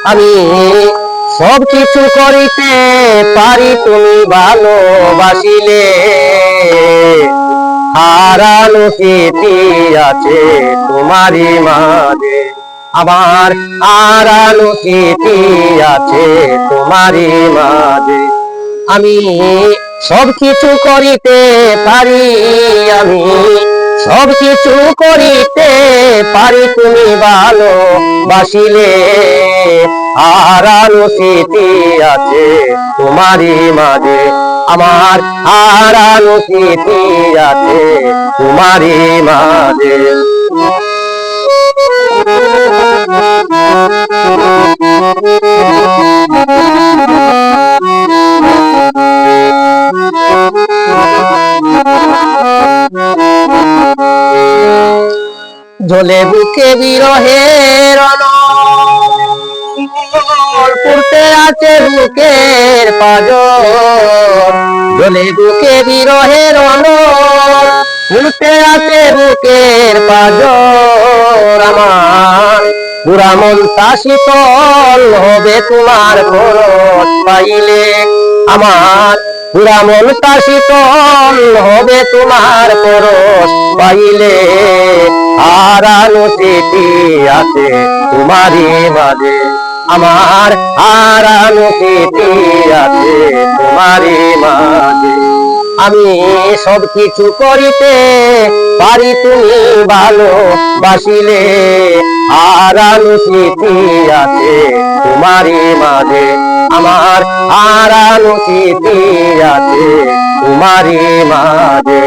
আমি সব কিছু করিতে পারি তুমি ভালোবাসিলে, হারানো স্মৃতি আছে তোমারই মাঝে, আমার হারানো স্মৃতি আছে তোমারই মাঝে। আমি সব কিছু করিতে পারি, আমি সব কিছু করিতে পারি তুমি ভালোবাসিলে, হারানো স্মৃতি আছে তোমারই মাঝে, আমার হারানো স্মৃতি আছে তোমারই মাঝে। জ্বলে বুকে বিরহের পড়তে আছে বুকের পাজর, জ্বলে বুকে বিরহের পড়তে আছে বুকের পাজর। আমার পুরা মনটা শীতল হবে তোমার পরশ পাইলে, আমার পুরা মনটা শীতল হবে তোমার পরশ পাইলে, হারানো স্মৃতি আছে তোমারই মাঝে, আমার হারানো স্মৃতি আছে তোমারই মাঝে। আমি সব কিছু করিতে পারি তুমি ভালোবাসিলে, হারানো স্মৃতি আছে তোমারই মাঝে, আমার হারানো স্মৃতি আছে তোমারই মাঝে।